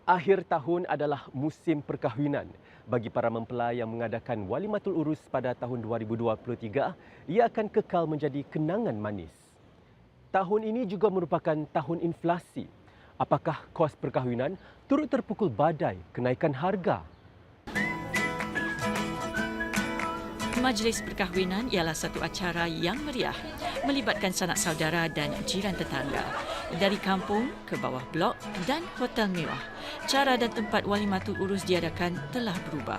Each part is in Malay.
Akhir tahun adalah musim perkahwinan. Bagi para mempelai yang mengadakan Walimatul Urus pada tahun 2023, ia akan kekal menjadi kenangan manis. Tahun ini juga merupakan tahun inflasi. Apakah kos perkahwinan turut terpukul badai kenaikan harga? Majlis perkahwinan ialah satu acara yang meriah, melibatkan sanak saudara dan jiran tetangga. Dari kampung ke bawah blok dan hotel mewah, cara dan tempat Walimatul Urus diadakan telah berubah.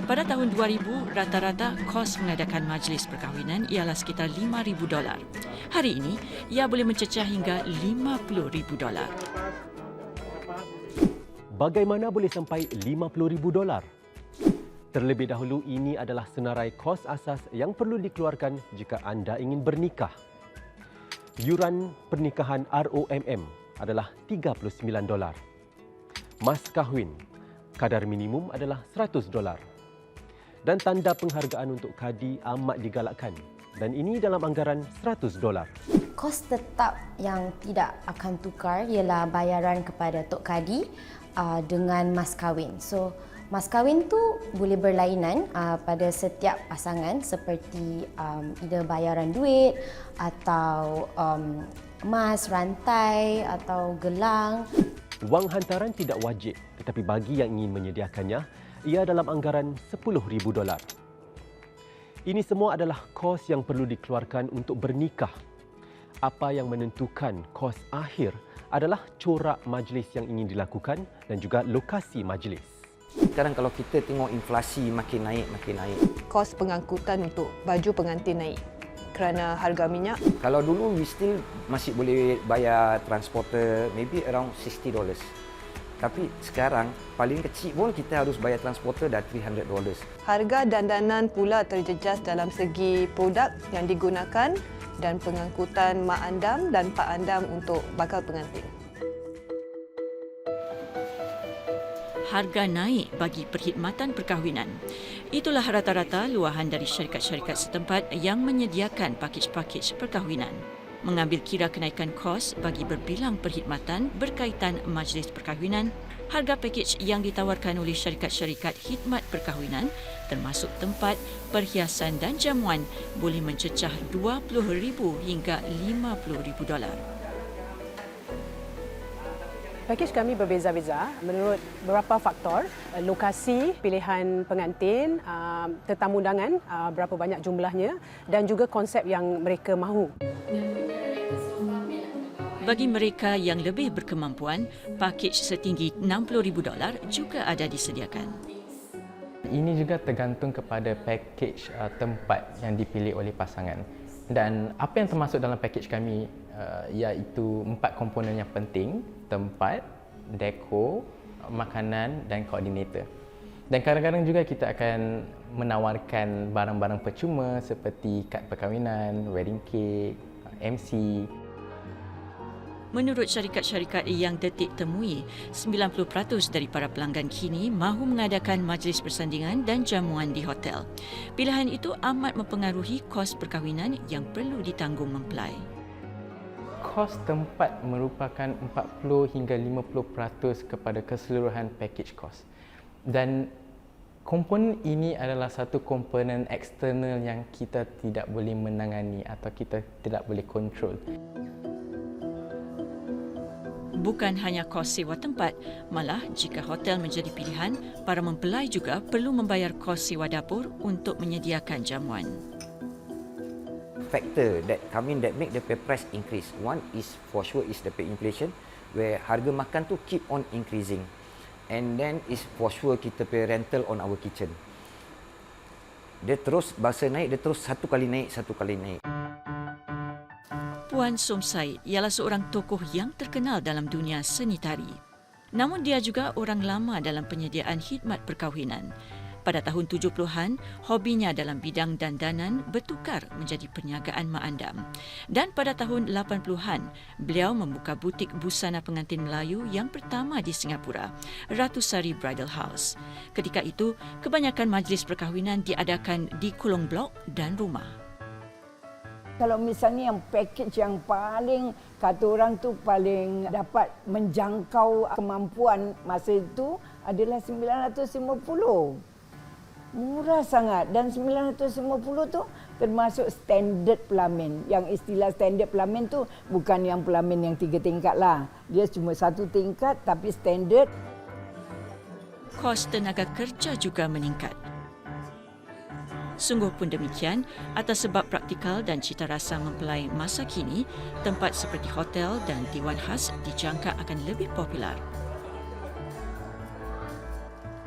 Pada tahun 2000, rata-rata kos mengadakan majlis perkahwinan ialah sekitar $5,000. Hari ini, ia boleh mencecah hingga $50,000. Bagaimana boleh sampai $50,000? Terlebih dahulu, ini adalah senarai kos asas yang perlu dikeluarkan jika anda ingin bernikah. Yuran pernikahan ROMM adalah $39. Mas kahwin, kadar minimum adalah $100. Dan tanda penghargaan untuk kadi amat digalakkan. Dan ini dalam anggaran $100. Kos tetap yang tidak akan tukar ialah bayaran kepada Tok Kadi dengan mas kahwin. So, mas kahwin tu boleh berlainan pada setiap pasangan seperti either bayaran duit atau emas, rantai atau gelang. Wang hantaran tidak wajib, tetapi bagi yang ingin menyediakannya, ia dalam anggaran $10,000. Ini semua adalah kos yang perlu dikeluarkan untuk bernikah. Apa yang menentukan kos akhir adalah corak majlis yang ingin dilakukan dan juga lokasi majlis. Sekarang kalau kita tengok inflasi makin naik. Kos pengangkutan untuk baju pengantin naik kerana harga minyak. Kalau dulu we still masih boleh bayar transporter maybe around $60. Tapi sekarang paling kecil pun kita harus bayar transporter dah $300. Harga dandanan pula terjejas dalam segi produk yang digunakan dan pengangkutan mak andam dan pak andam untuk bakal pengantin. Harga naik bagi perkhidmatan perkahwinan. Itulah rata-rata luahan dari syarikat-syarikat setempat yang menyediakan pakej-pakej perkahwinan. Mengambil kira kenaikan kos bagi berbilang perkhidmatan berkaitan majlis perkahwinan, harga pakej yang ditawarkan oleh syarikat-syarikat khidmat perkahwinan termasuk tempat, perhiasan dan jamuan boleh mencecah $20,000 hingga $50,000. Pakej kami berbeza-beza menurut beberapa faktor, lokasi, pilihan pengantin, tetamu undangan, berapa banyak jumlahnya dan juga konsep yang mereka mahu. Bagi mereka yang lebih berkemampuan, pakej setinggi $60,000 juga ada disediakan. Ini juga tergantung kepada pakej tempat yang dipilih oleh pasangan. Dan apa yang termasuk dalam pakej kami iaitu 4 komponen yang penting: tempat, dekor, makanan dan koordinator. Dan kadang-kadang juga kita akan menawarkan barang-barang percuma seperti kad perkahwinan, wedding cake, MC. Menurut syarikat-syarikat yang Detik temui, 90% dari para pelanggan kini mahu mengadakan majlis persandingan dan jamuan di hotel. Pilihan itu amat mempengaruhi kos perkahwinan yang perlu ditanggung mempelai. Kos tempat merupakan 40 hingga 50% kepada keseluruhan pakej kos. Dan komponen ini adalah satu komponen eksternal yang kita tidak boleh menangani atau kita tidak boleh kontrol. Bukan hanya kos sewa tempat, malah jika hotel menjadi pilihan, para mempelai juga perlu membayar kos sewa dapur untuk menyediakan jamuan. Factor that make the price increase. One is for sure is the inflation, where harga makan tu keep on increasing. And then is for sure kita pay rental on our kitchen. Dia terus bahasa naik, dia terus satu kali naik. Puan Som Said ialah seorang tokoh yang terkenal dalam dunia seni tari. Namun dia juga orang lama dalam penyediaan khidmat perkahwinan. Pada tahun 70-an, hobinya dalam bidang dandanan bertukar menjadi perniagaan mak andam. Dan pada tahun 80-an, beliau membuka butik busana pengantin Melayu yang pertama di Singapura, Ratu Sari Bridal House. Ketika itu, kebanyakan majlis perkahwinan diadakan di kolong blok dan rumah. Kalau misalnya yang package yang paling kata orang tu paling dapat menjangkau kemampuan masa itu adalah 950. Murah sangat dan 950 tu termasuk standard pelamin. Yang istilah standard pelamin tu bukan yang pelamin yang 3 tingkat lah. Dia cuma 1 tingkat tapi standard. Kos tenaga kerja juga meningkat. Sungguh pun demikian, atas sebab praktikal dan cita rasa mempelai masa kini, tempat seperti hotel dan diwan khas dijangka akan lebih popular.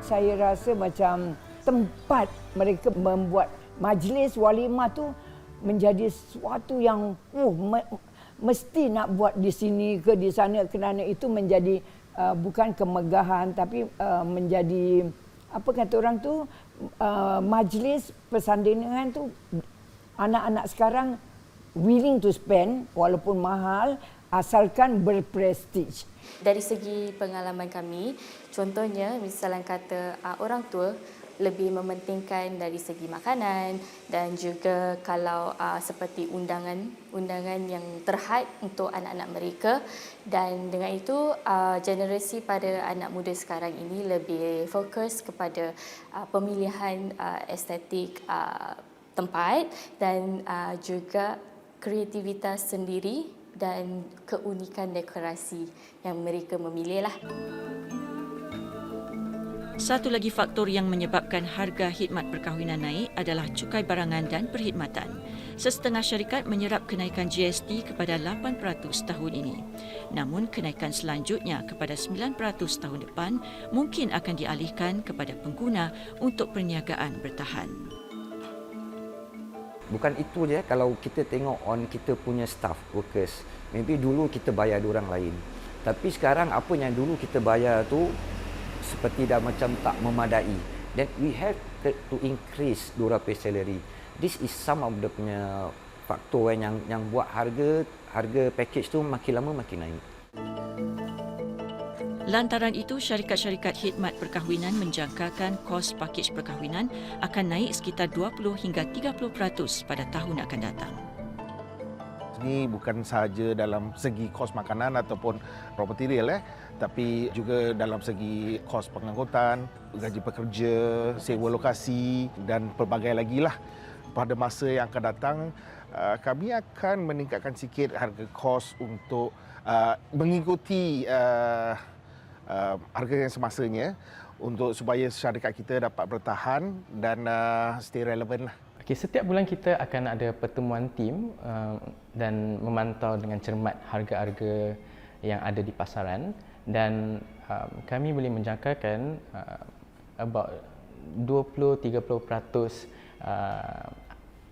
Saya rasa macam tempat mereka membuat majlis walimah tu menjadi sesuatu yang mesti nak buat di sini ke di sana, kerana itu menjadi bukan kemegahan tapi menjadi apa kata orang tu majlis persandingan tu anak-anak sekarang willing to spend walaupun mahal asalkan berprestij. Dari segi pengalaman kami, contohnya misalnya kata orang tua lebih mementingkan dari segi makanan dan juga kalau seperti undangan yang terhad untuk anak-anak mereka, dan dengan itu generasi pada anak muda sekarang ini lebih fokus kepada pemilihan estetik tempat dan juga kreativitas sendiri dan keunikan dekorasi yang mereka memilih lah. Satu lagi faktor yang menyebabkan harga khidmat perkahwinan naik adalah cukai barangan dan perkhidmatan. Sesetengah syarikat menyerap kenaikan GST kepada 8% tahun ini. Namun kenaikan selanjutnya kepada 9% tahun depan mungkin akan dialihkan kepada pengguna untuk perniagaan bertahan. Bukan itu je, kalau kita tengok on kita punya staff workers, maybe dulu kita bayar diorang lain. Tapi sekarang apa yang dulu kita bayar tu seperti dah macam tak memadai. Then we have to increase diorang pay salary. This is some of the punya faktor yang buat harga package tu makin lama makin naik. Lantaran itu, syarikat-syarikat khidmat perkahwinan menjangkakan kos pakej perkahwinan akan naik sekitar 20 hingga 30% pada tahun akan datang. Ini bukan sahaja dalam segi kos makanan ataupun raw material, tapi juga dalam segi kos pengangkutan, gaji pekerja, sewa lokasi dan pelbagai lagi lah. Pada masa yang akan datang, kami akan meningkatkan sikit harga kos untuk mengikuti harga yang semasanya untuk supaya syarikat kita dapat bertahan dan stay relevant lah. Okay, setiap bulan kita akan ada pertemuan tim dan memantau dengan cermat harga-harga yang ada di pasaran, dan kami boleh menjangkakan about 20-30%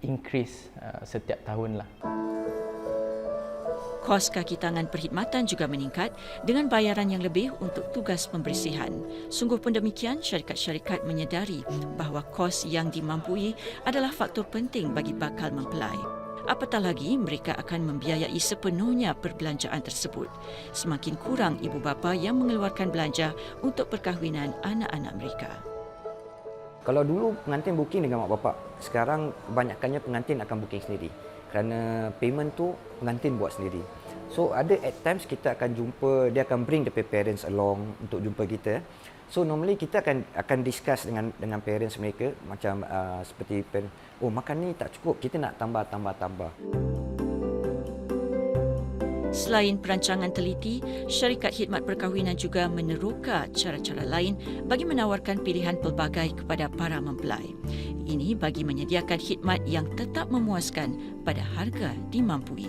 increase setiap tahun lah. Kos kaki tangan perkhidmatan juga meningkat dengan bayaran yang lebih untuk tugas pembersihan. Sungguh pun demikian, syarikat-syarikat menyedari bahawa kos yang dimampui adalah faktor penting bagi bakal mempelai. Apatah lagi, mereka akan membiayai sepenuhnya perbelanjaan tersebut. Semakin kurang ibu bapa yang mengeluarkan belanja untuk perkahwinan anak-anak mereka. Kalau dulu pengantin booking dengan mak bapak, sekarang kebanyakannya pengantin akan booking sendiri. Kerana payment tu pengantin buat sendiri. So ada at times kita akan jumpa, dia akan bring the parents along untuk jumpa kita. So normally kita akan discuss dengan parents mereka macam seperti parent, oh makan ni tak cukup, kita nak tambah. Selain perancangan teliti, syarikat khidmat perkahwinan juga meneroka cara-cara lain bagi menawarkan pilihan pelbagai kepada para mempelai. Ini bagi menyediakan khidmat yang tetap memuaskan pada harga dimampui.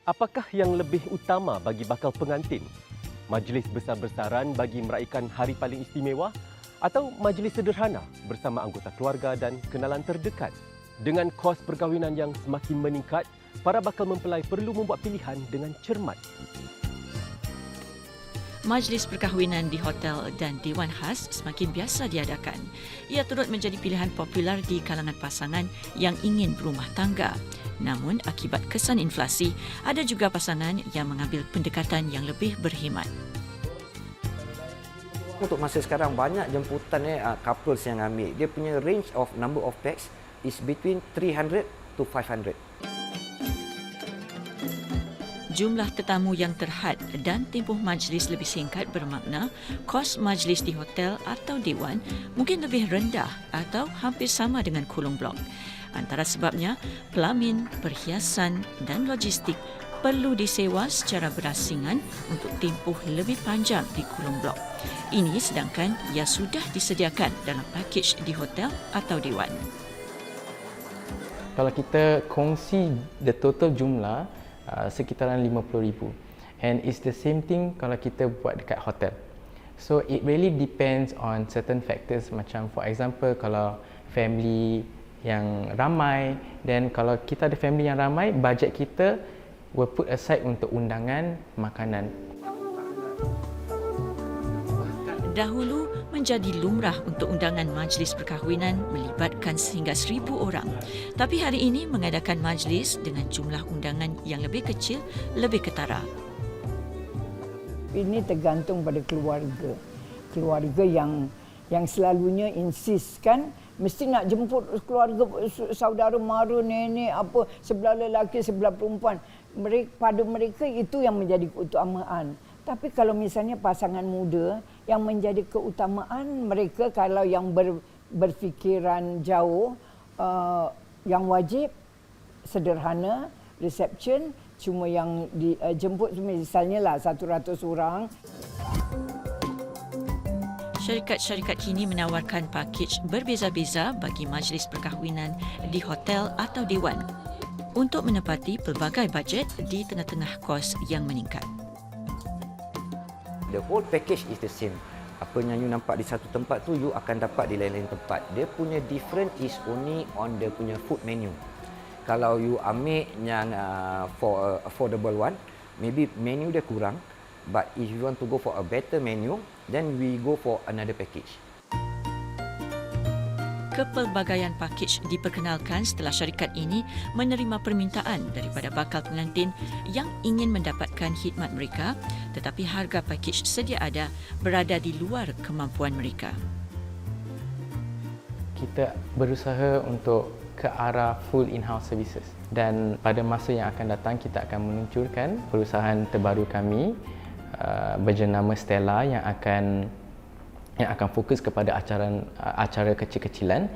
Apakah yang lebih utama bagi bakal pengantin? Majlis besar-besaran bagi meraihkan hari paling istimewa atau majlis sederhana bersama anggota keluarga dan kenalan terdekat? Dengan kos perkahwinan yang semakin meningkat, para bakal mempelai perlu membuat pilihan dengan cermat. Majlis perkahwinan di hotel dan dewan khas semakin biasa diadakan. Ia turut menjadi pilihan popular di kalangan pasangan yang ingin berumah tangga. Namun, akibat kesan inflasi, ada juga pasangan yang mengambil pendekatan yang lebih berhemat. Untuk masa sekarang banyak jemputan couples yang ambil. Dia punya range of number of packs is between 300 to 500. Jumlah tetamu yang terhad dan tempoh majlis lebih singkat bermakna kos majlis di hotel atau dewan mungkin lebih rendah atau hampir sama dengan Kulong Blok. Antara sebabnya, pelamin, perhiasan dan logistik perlu disewa secara berasingan untuk tempoh lebih panjang di Kulong Blok. Ini sedangkan ia sudah disediakan dalam pakej di hotel atau dewan. Kalau kita kongsi the total jumlah sekitaran 50,000, and it's the same thing kalau kita buat dekat hotel. So it really depends on certain factors, macam for example kalau family yang ramai, then kalau kita ada family yang ramai, bajet kita will put aside untuk undangan makanan. Dahulu menjadi lumrah untuk undangan majlis perkahwinan melibatkan sehingga 1,000 orang. Tapi hari ini mengadakan majlis dengan jumlah undangan yang lebih kecil, lebih ketara. Ini tergantung pada keluarga. Keluarga yang selalunya insist kan mesti nak jemput keluarga saudara mara, nenek apa, sebelah lelaki, sebelah perempuan. Pada mereka itu yang menjadi keutamaan. Tapi kalau misalnya pasangan muda, yang menjadi keutamaan mereka kalau yang berfikiran jauh, yang wajib sederhana, reception, cuma yang dijemput misalnya lah 100 orang. Syarikat-syarikat kini menawarkan pakej berbeza-beza bagi majlis perkahwinan di hotel atau dewan untuk menepati pelbagai bajet di tengah-tengah kos yang meningkat. The whole package is the same. Apa yang you nampak di satu tempat tu, you akan dapat di lain-lain tempat. Dia punya different is only on the punya food menu. Kalau you ambil yang for affordable one, maybe menu dia kurang. But if you want to go for a better menu, then we go for another package. Kepelbagaian pakej diperkenalkan setelah syarikat ini menerima permintaan daripada bakal pengantin yang ingin mendapatkan khidmat mereka, tetapi harga pakej sedia ada berada di luar kemampuan mereka. Kita berusaha untuk ke arah full in-house services, dan pada masa yang akan datang kita akan meluncurkan perusahaan terbaru kami berjenama Stella yang akan fokus kepada acara kecil-kecilan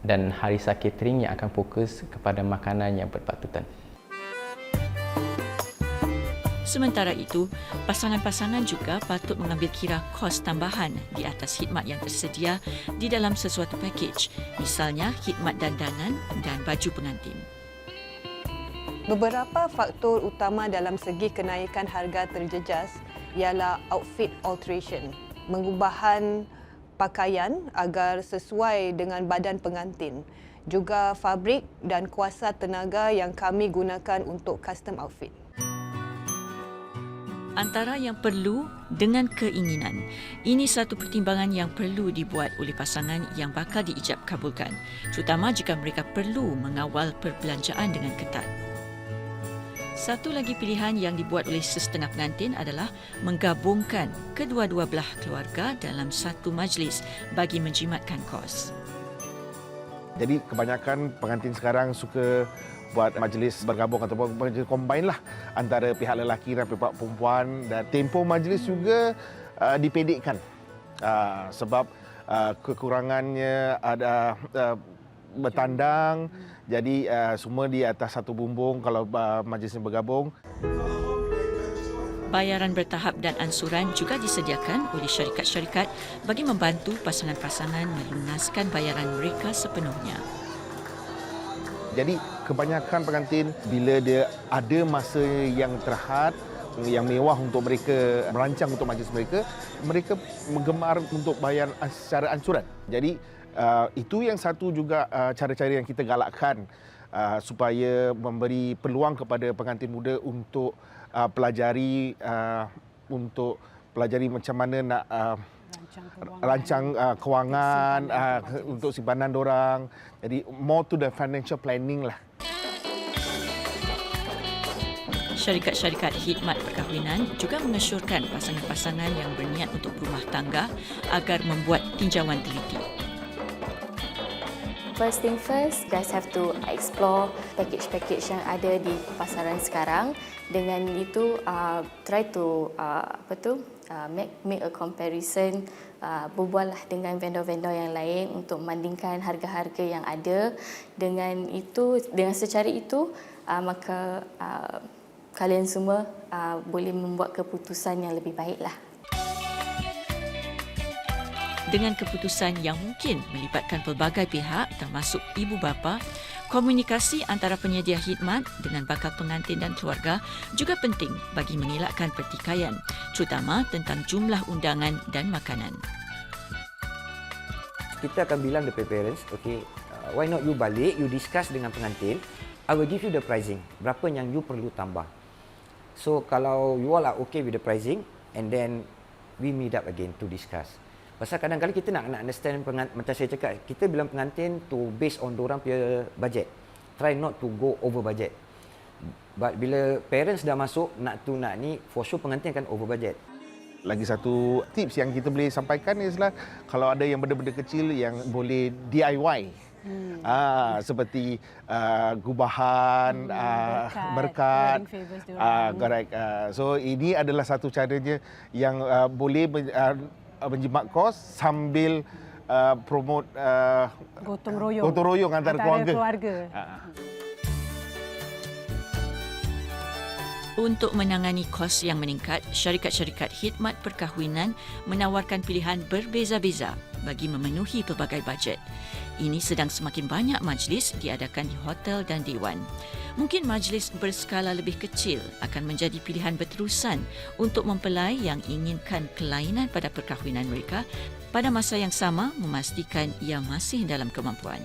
dan Harisa Catering yang akan fokus kepada makanan yang berpatutan. Sementara itu, pasangan-pasangan juga patut mengambil kira kos tambahan di atas khidmat yang tersedia di dalam sesuatu pakej, misalnya khidmat dandanan dan baju pengantin. Beberapa faktor utama dalam segi kenaikan harga terjejas ialah outfit alteration, mengubahan pakaian agar sesuai dengan badan pengantin, juga fabrik dan kuasa tenaga yang kami gunakan untuk custom outfit. Antara yang perlu dengan keinginan, ini satu pertimbangan yang perlu dibuat oleh pasangan yang bakal diijab kabulkan, terutama jika mereka perlu mengawal perbelanjaan dengan ketat. Satu lagi pilihan yang dibuat oleh sesetengah pengantin adalah menggabungkan kedua-dua belah keluarga dalam satu majlis bagi menjimatkan kos. Jadi kebanyakan pengantin sekarang suka buat majlis bergabung ataupun majlis combine lah antara pihak lelaki dan pihak perempuan, dan tempoh majlis juga dipendekkan sebab kekurangannya ada bertandang. Jadi semua di atas satu bumbung kalau majlisnya bergabung. Bayaran bertahap dan ansuran juga disediakan oleh syarikat-syarikat bagi membantu pasangan-pasangan melunaskan bayaran mereka sepenuhnya. Jadi kebanyakan pengantin bila dia ada masa yang terhad, yang mewah untuk mereka merancang untuk majlis mereka, mereka menggemar untuk bayar secara ansuran. Jadi itu yang satu juga cara-cara yang kita galakkan supaya memberi peluang kepada pengantin muda untuk pelajari macam mana nak rancang kewangan untuk simpanan dorang. Jadi more to the financial planning lah. Syarikat-syarikat khidmat perkahwinan juga mengesyorkan pasangan-pasangan yang berniat untuk berumah tangga agar membuat tinjauan teliti. First thing first, guys have to explore package-package yang ada di pasaran sekarang. Dengan itu, try to make a comparison, berbuallah dengan vendor-vendor yang lain untuk membandingkan harga-harga yang ada. Dengan secara itu, maka kalian semua boleh membuat keputusan yang lebih baiklah. Dengan keputusan yang mungkin melibatkan pelbagai pihak termasuk ibu bapa, komunikasi antara penyedia khidmat dengan bakal pengantin dan keluarga juga penting bagi mengelakkan pertikaian, terutama tentang jumlah undangan dan makanan. Kita akan bilang the parents, okay, why not you balik, you discuss dengan pengantin, I will give you the pricing, berapa yang you perlu tambah. So kalau you all are okay with the pricing, and then we meet up again to discuss. Pasal kadang-kadang kita nak understand, macam saya cakap, kita bilang pengantin to based on diorang punya budget. Try not to go over budget. But bila parents dah masuk, nak ni, for sure pengantin akan over budget. Lagi satu tips yang kita boleh sampaikan ialah kalau ada yang benda-benda kecil yang boleh DIY. Seperti gubahan, berkat, correct. So ini adalah satu caranya yang boleh menjimat kos sambil promote gotong royong antara keluarga. Untuk menangani kos yang meningkat, syarikat-syarikat khidmat perkahwinan menawarkan pilihan berbeza-beza bagi memenuhi pelbagai bajet. Ini sedang semakin banyak majlis diadakan di hotel dan dewan. Mungkin majlis berskala lebih kecil akan menjadi pilihan berterusan untuk mempelai yang inginkan kelainan pada perkahwinan mereka pada masa yang sama memastikan ia masih dalam kemampuan.